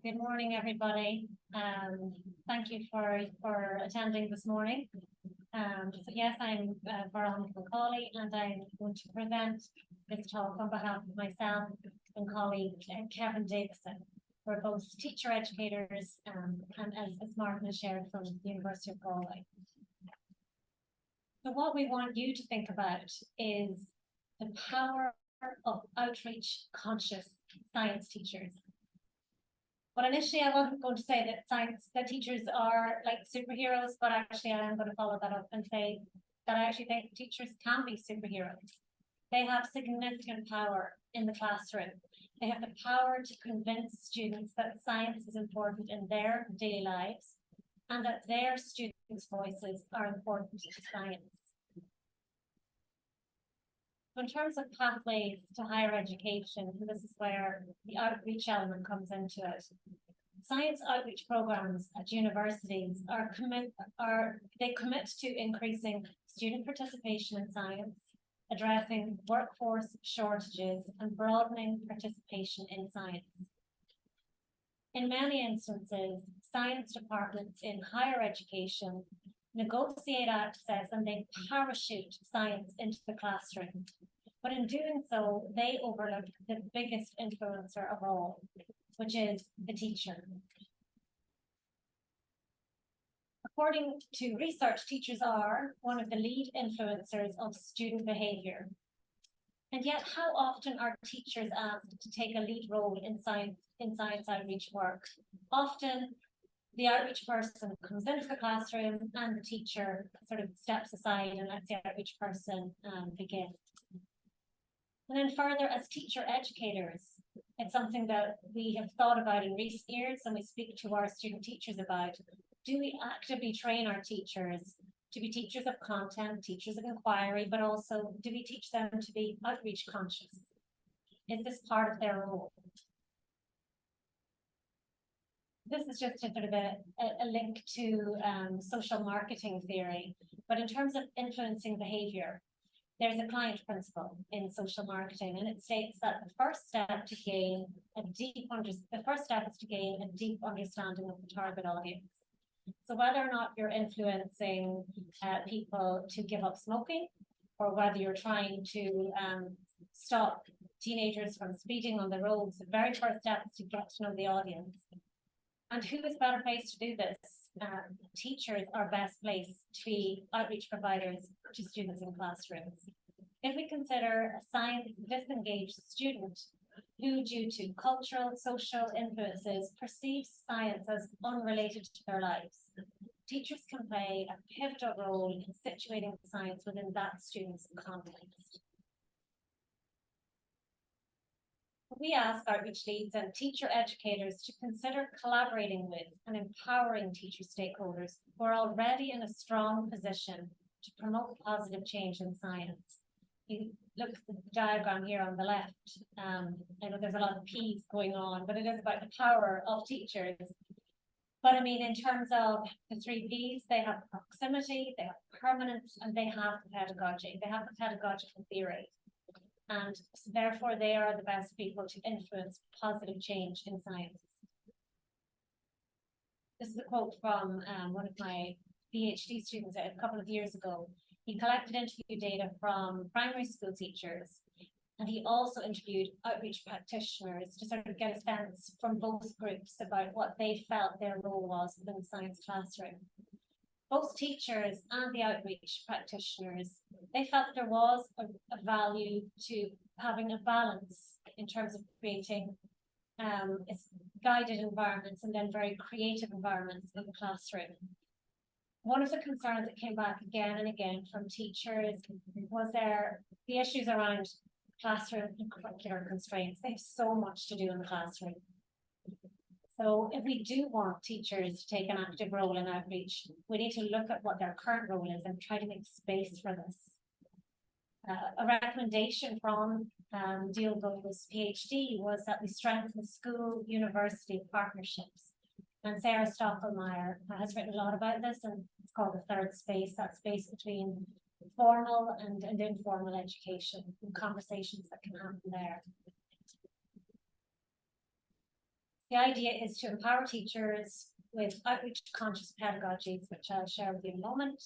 Good morning, everybody. Thank you for attending this morning. So yes, I'm Veronica McCauley, and I'm going to present this talk on behalf of myself and colleague Kevin Davison. We're both teacher educators, and as Martin has shared, from the University of Galway. So what we want you to think about is the power of outreach conscious science teachers. But initially, I wasn't going to say that teachers are like superheroes, but actually, I am going to follow that up and say that I actually think teachers can be superheroes. They have significant power in the classroom. They have the power to convince students that science is important in their daily lives and that their students' voices are important to science. In terms of pathways to higher education, this is where the outreach element comes into it. Science outreach programs at universities commit to increasing student participation in science, addressing workforce shortages, and broadening participation in science. In many instances, science departments in higher education negotiate access and they parachute science into the classroom. But in doing so, they overlook the biggest influencer of all, which is the teacher. According to research, teachers are one of the lead influencers of student behavior. And yet, how often are teachers asked to take a lead role in science outreach work? Often, the outreach person comes into the classroom and the teacher sort of steps aside and lets the outreach person begin. And then further, as teacher educators, it's something that we have thought about in recent years and we speak to our student teachers about. Do we actively train our teachers to be teachers of content, teachers of inquiry, but also do we teach them to be outreach conscious? Is this part of their role? This is just a sort of a link to social marketing theory, but in terms of influencing behavior, there's a client principle in social marketing, and it states that the first step is to gain a deep understanding of the target audience. So whether or not you're influencing people to give up smoking, or whether you're trying to stop teenagers from speeding on the roads, the very first step is to get to know the audience. And who is better placed to do this? Teachers are best placed to be outreach providers to students in classrooms. If we consider a science disengaged student who, due to cultural, social influences, perceives science as unrelated to their lives, teachers can play a pivotal role in situating science within that student's context. We ask outreach leads and teacher educators to consider collaborating with and empowering teacher stakeholders who are already in a strong position to promote positive change in science. You look at the diagram here on the left. I know there's a lot of P's going on, but it is about the power of teachers. But I mean, in terms of the 3 P's, they have proximity, they have permanence, and they have the pedagogy. They have the pedagogical theory. And therefore, they are the best people to influence positive change in science. This is a quote from one of my PhD students a couple of years ago. He collected interview data from primary school teachers, and he also interviewed outreach practitioners to sort of get a sense from both groups about what they felt their role was within the science classroom. Both teachers and the outreach practitioners, they felt there was a value to having a balance in terms of creating guided environments and then very creative environments in the classroom. One of the concerns that came back again and again from teachers was the issues around classroom and curricular constraints. They have so much to do in the classroom. So if we do want teachers to take an active role in outreach, we need to look at what their current role is and try to make space for this. A recommendation from Diogo's PhD was that we strengthen school-university partnerships. And Sarah Stoppelmeyer has written a lot about this, and it's called the third space, that space between formal and informal education and conversations that can happen there. The idea is to empower teachers with outreach conscious pedagogies, which I'll share with you in a moment,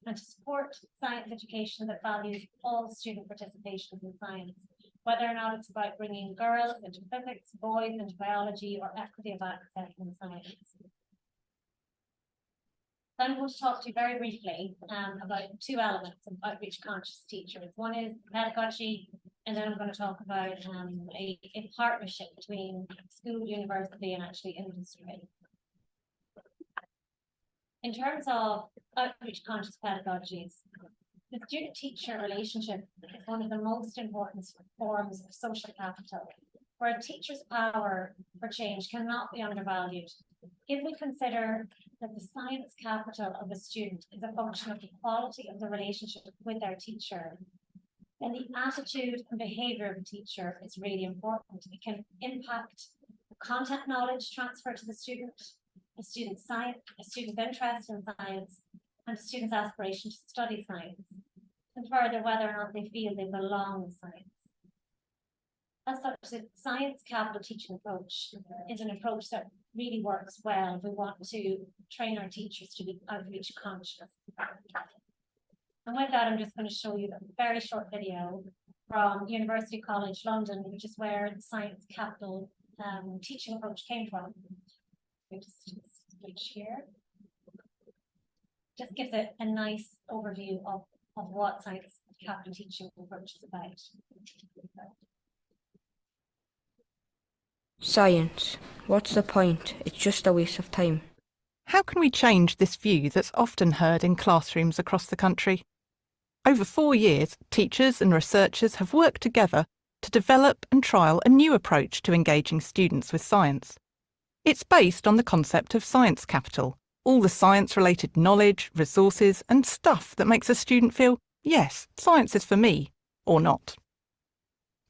and to support science education that values all student participation in science, whether or not it's about bringing girls into physics, boys into biology, or equity of access in science. So I'm going to talk to you very briefly about two elements of outreach conscious teachers. One is pedagogy, and then I'm going to talk about a partnership between school, university, and actually industry. In terms of outreach conscious pedagogies, the student-teacher relationship is one of the most important forms of social capital, where a teacher's power for change cannot be undervalued. If we consider that the science capital of a student is a function of the quality of the relationship with their teacher, then the attitude and behavior of a teacher is really important. It can impact the content knowledge transfer to the student, a student's interest in science, and a student's aspiration to study science, and further whether or not they feel they belong in science. As such, the science capital teaching approach is an approach that really works well if we want to train our teachers to be outreach conscious. And with that, I'm just going to show you a very short video from University College London, which is where the science capital teaching approach came from. Just switch here. Just gives a nice overview of what science capital teaching approach is about. Science. What's the point? It's just a waste of time. How can we change this view that's often heard in classrooms across the country? Over 4 years, teachers and researchers have worked together to develop and trial a new approach to engaging students with science. It's based on the concept of science capital, all the science-related knowledge, resources and stuff that makes a student feel, yes, science is for me, or not.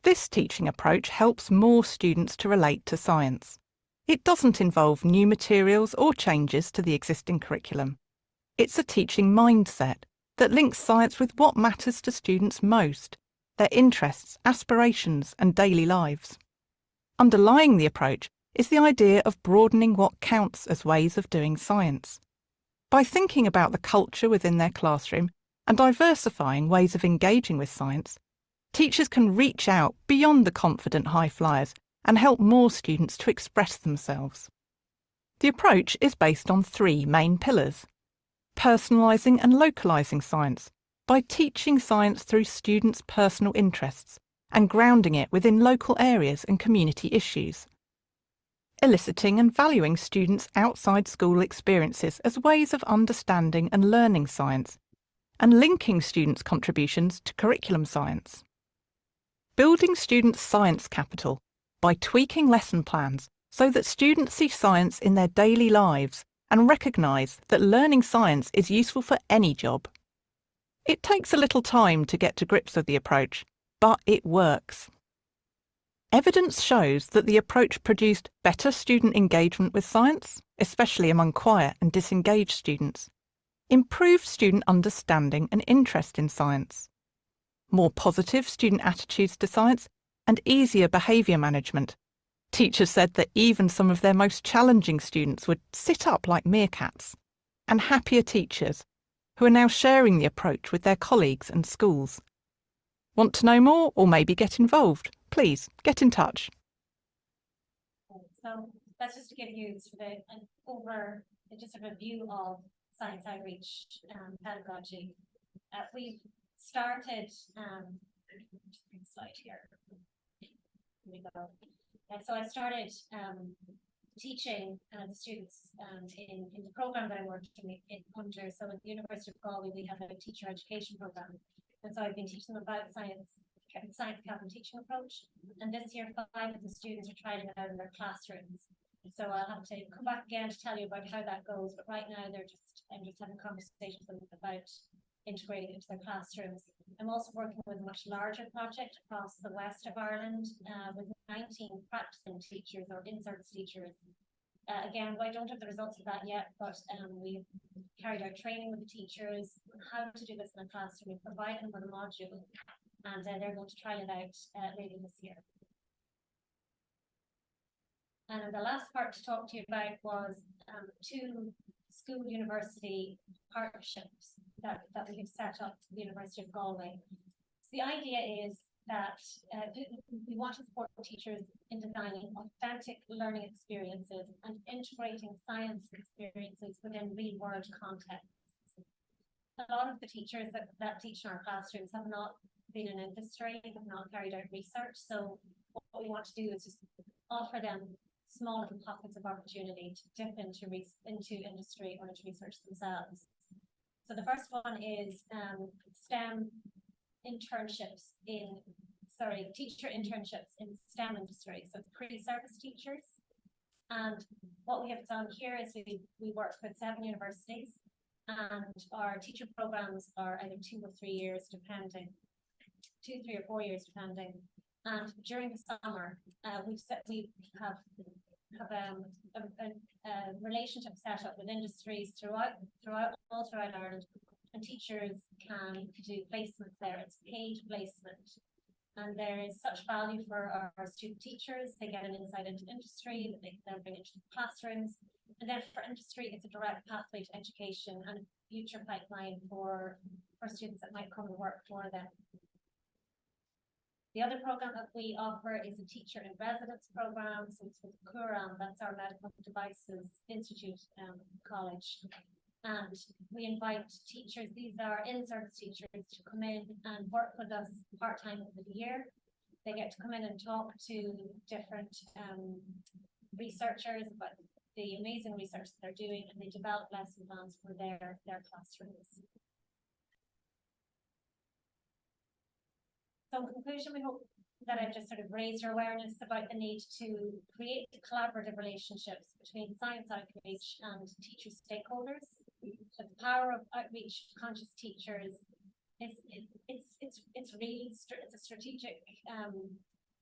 This teaching approach helps more students to relate to science. It doesn't involve new materials or changes to the existing curriculum. It's a teaching mindset that links science with what matters to students most, their interests, aspirations and daily lives. Underlying the approach is the idea of broadening what counts as ways of doing science. By thinking about the culture within their classroom and diversifying ways of engaging with science, teachers can reach out beyond the confident high flyers and help more students to express themselves. The approach is based on 3 main pillars: personalising and localising science by teaching science through students' personal interests and grounding it within local areas and community issues; eliciting and valuing students' outside school experiences as ways of understanding and learning science, and linking students' contributions to curriculum science; building students' science capital by tweaking lesson plans so that students see science in their daily lives and recognise that learning science is useful for any job. It takes a little time to get to grips with the approach, but it works. Evidence shows that the approach produced better student engagement with science, especially among quiet and disengaged students, improved student understanding and interest in science, more positive student attitudes to science, and easier behaviour management. Teachers said that even some of their most challenging students would sit up like meerkats, and happier teachers who are now sharing the approach with their colleagues and schools. Want to know more or maybe get involved? Please get in touch. So that's just to give you sort of just a view of science outreach pedagogy. We've started slide here. Here we go. So I started teaching the students in the program that I worked under. So at the University of Galway, we have a teacher education program. And so I've been teaching them about science capital teaching approach. And this year, 5 of the students are trying it out in their classrooms. So I'll have to come back again to tell you about how that goes. But right now, I'm just having conversations with them about integrating it into their classrooms. I'm also working with a much larger project across the west of Ireland with 19 practicing teachers or in-service teachers. Again, I don't have the results of that yet, but we've carried out training with the teachers on how to do this in a classroom. We provide them with a module, and they're going to trial it out later this year. And the last part to talk to you about was two school university partnerships that we have set up at the University of Galway. So the idea is that we want to support teachers in designing authentic learning experiences and integrating science experiences within real-world contexts. A lot of the teachers that teach in our classrooms have not been in industry, have not carried out research. So what we want to do is just offer them small little pockets of opportunity to dip into industry or into research themselves. So the first one is STEM internships teacher internships in STEM industry. So it's pre-service teachers. And what we have done here is we work with 7 universities, and our teacher programs are either 2 or 3 years, depending, 2, 3 or 4 years, depending. And during the summer, we have a relationship set up with industries all throughout Ireland, and teachers can do placements there. It's paid placement, and there is such value for our student teachers. They get an insight into industry that they can then bring into the classrooms, and then for industry, it's a direct pathway to education and a future pipeline for students that might come and work for them. The other program that we offer is a teacher in residence program. So it's with CURAM, that's our Medical Devices Institute college. And we invite teachers, these are in-service teachers, to come in and work with us part-time over the year. They get to come in and talk to different researchers about the amazing research that they're doing, and they develop lesson plans for their classrooms. So in conclusion, we hope that I've just sort of raised your awareness about the need to create collaborative relationships between science outreach and teacher stakeholders. The power of outreach conscious teachers is it's a strategic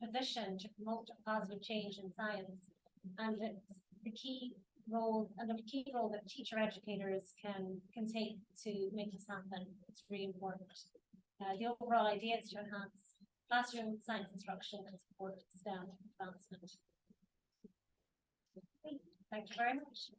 position to promote positive change in science, and it's the key role that teacher educators can take to make this happen. It's really important. The overall idea is to enhance classroom science instruction and support STEM advancement. Thank you very much.